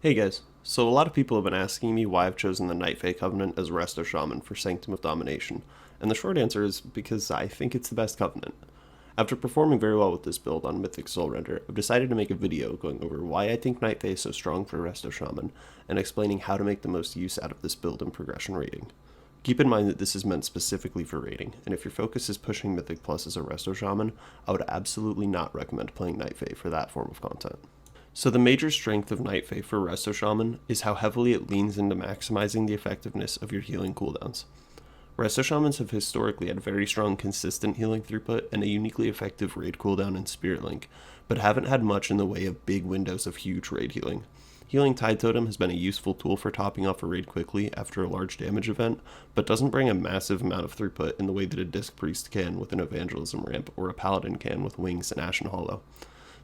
Hey guys, so a lot of people have been asking me why I've chosen the Night Fae Covenant as Resto Shaman for Sanctum of Domination, and the short answer is because I think it's the best covenant. After performing very well with this build on Mythic Soul Render, I've decided to make a video going over why I think Night Fae is so strong for Resto Shaman, and explaining how to make the most use out of this build in progression rating. Keep in mind that this is meant specifically for rating, and if your focus is pushing Mythic Plus as a Resto Shaman, I would absolutely not recommend playing Night Fae for that form of content. So the major strength of Night Fae for Resto Shaman is how heavily it leans into maximizing the effectiveness of your healing cooldowns. Resto Shamans have historically had very strong consistent healing throughput and a uniquely effective raid cooldown in Spirit Link, but haven't had much in the way of big windows of huge raid healing. Healing Tide Totem has been a useful tool for topping off a raid quickly after a large damage event, but doesn't bring a massive amount of throughput in the way that a Disc Priest can with an Evangelism ramp or a Paladin can with Wings and Ashen Hollow.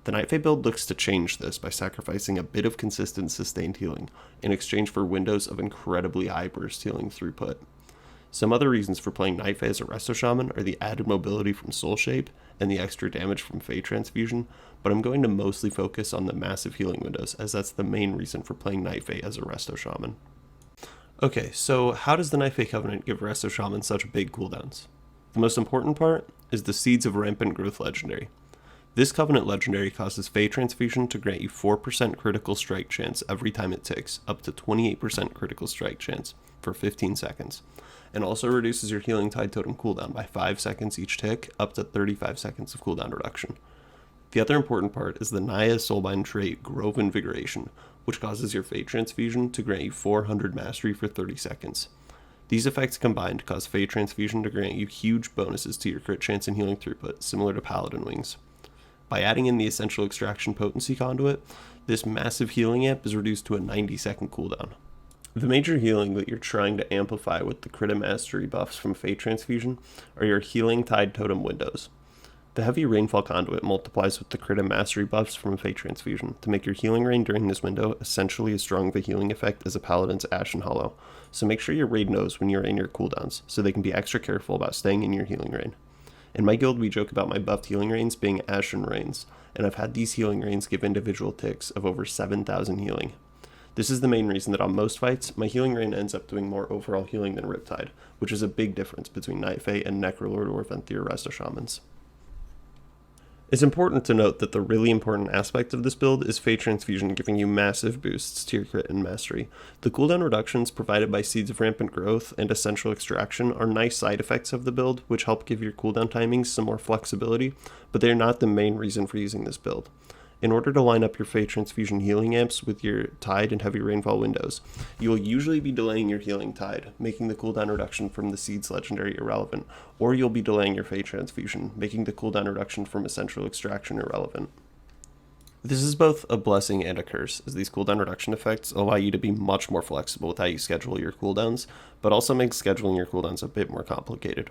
The Night Fae build looks to change this by sacrificing a bit of consistent sustained healing in exchange for windows of incredibly high burst healing throughput. Some other reasons for playing Night Fae as a Resto Shaman are the added mobility from Soul Shape and the extra damage from Fae Transfusion, but I'm going to mostly focus on the massive healing windows as that's the main reason for playing Night Fae as a Resto Shaman. Okay, so how does the Night Fae Covenant give Resto Shaman such big cooldowns? The most important part is the Seeds of Rampant Growth legendary. This Covenant legendary causes Fae Transfusion to grant you 4% critical strike chance every time it ticks, up to 28% critical strike chance for 15 seconds, and also reduces your Healing Tide Totem cooldown by 5 seconds each tick, up to 35 seconds of cooldown reduction. The other important part is the Naya Soulbind trait Grove Invigoration, which causes your Fae Transfusion to grant you 400 Mastery for 30 seconds. These effects combined cause Fae Transfusion to grant you huge bonuses to your crit chance and healing throughput, similar to Paladin Wings. By adding in the Essential Extraction Potency Conduit, this massive healing amp is reduced to a 90-second cooldown. The major healing that you're trying to amplify with the crit and mastery buffs from Fae Transfusion are your Healing Tide Totem windows. The Heavy Rainfall Conduit multiplies with the crit and mastery buffs from Fae Transfusion to make your healing rain during this window essentially as strong of a healing effect as a Paladin's Ashen Hollow, so make sure your raid knows when you're in your cooldowns, so they can be extra careful about staying in your healing rain. In my guild, we joke about my buffed healing rains being Ashen Rains, and I've had these healing rains give individual ticks of over 7,000 healing. This is the main reason that on most fights, my healing rain ends up doing more overall healing than Riptide, which is a big difference between Night Fae and Necrolord or Venthyr Resto Shamans. It's important to note that the really important aspect of this build is Fae Transfusion giving you massive boosts to your crit and mastery. The cooldown reductions provided by Seeds of Rampant Growth and Essential Extraction are nice side effects of the build, which help give your cooldown timings some more flexibility, but they are not the main reason for using this build. In order to line up your Fae Transfusion healing amps with your Tide and Heavy Rainfall windows, you will usually be delaying your Healing Tide, making the cooldown reduction from the Seeds legendary irrelevant, or you'll be delaying your Fae Transfusion, making the cooldown reduction from Essential Extraction irrelevant. This is both a blessing and a curse, as these cooldown reduction effects allow you to be much more flexible with how you schedule your cooldowns, but also makes scheduling your cooldowns a bit more complicated.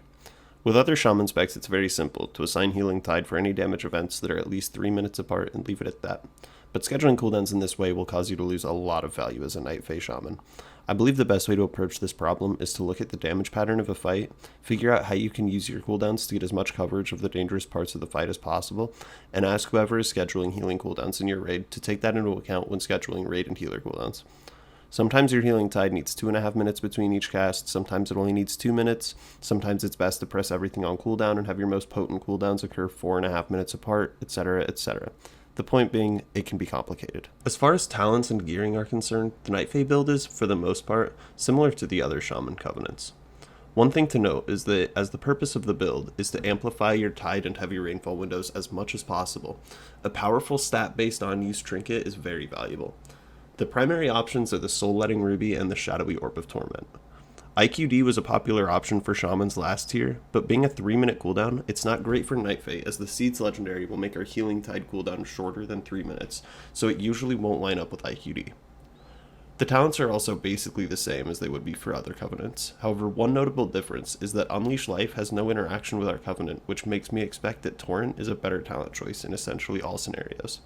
With other Shaman specs, it's very simple to assign Healing Tide for any damage events that are at least 3 minutes apart and leave it at that. But scheduling cooldowns in this way will cause you to lose a lot of value as a Night Fae Shaman. I believe the best way to approach this problem is to look at the damage pattern of a fight, figure out how you can use your cooldowns to get as much coverage of the dangerous parts of the fight as possible, and ask whoever is scheduling healing cooldowns in your raid to take that into account when scheduling raid and healer cooldowns. Sometimes your Healing Tide needs 2.5 minutes between each cast, sometimes it only needs 2 minutes, sometimes it's best to press everything on cooldown and have your most potent cooldowns occur 4.5 minutes apart, etc., etc. The point being, it can be complicated. As far as talents and gearing are concerned, the Night Fae build is, for the most part, similar to the other Shaman Covenants. One thing to note is that as the purpose of the build is to amplify your Tide and Heavy Rainfall windows as much as possible, a powerful stat-based on-use trinket is very valuable. The primary options are the Soul-Letting Ruby and the Shadowy Orb of Torment. IQD was a popular option for Shamans last tier, but being a 3-minute cooldown, it's not great for Night Fae, as the Seeds legendary will make our Healing Tide cooldown shorter than 3 minutes, so it usually won't line up with IQD. The talents are also basically the same as they would be for other covenants. However, one notable difference is that Unleash Life has no interaction with our covenant, which makes me expect that Torrent is a better talent choice in essentially all scenarios.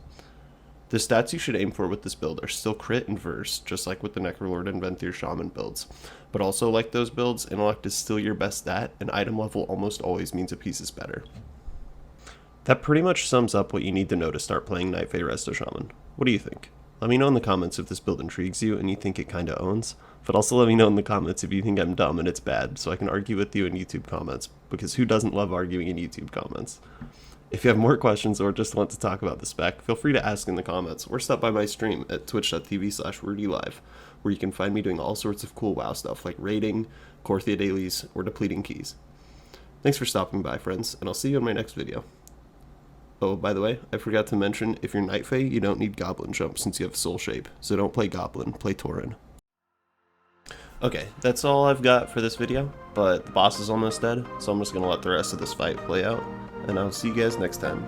The stats you should aim for with this build are still crit and verse, just like with the Necrolord and Venthyr Shaman builds. But also like those builds, intellect is still your best stat, and item level almost always means a piece is better. That pretty much sums up what you need to know to start playing Night Fae Resto Shaman. What do you think? Let me know in the comments if this build intrigues you and you think it kinda owns, but also let me know in the comments if you think I'm dumb and it's bad, so I can argue with you in YouTube comments, because who doesn't love arguing in YouTube comments? If you have more questions or just want to talk about the spec, feel free to ask in the comments, or stop by my stream at twitch.tv/RudyLive, where you can find me doing all sorts of cool WoW stuff like raiding, Korthia dailies, or depleting keys. Thanks for stopping by, friends, and I'll see you in my next video. Oh, by the way, I forgot to mention, if you're Night Fae, you don't need Goblin Jump since you have Soul Shape, so don't play Goblin, play Tauren. Okay, that's all I've got for this video, but the boss is almost dead, so I'm just gonna let the rest of this fight play out, and I'll see you guys next time.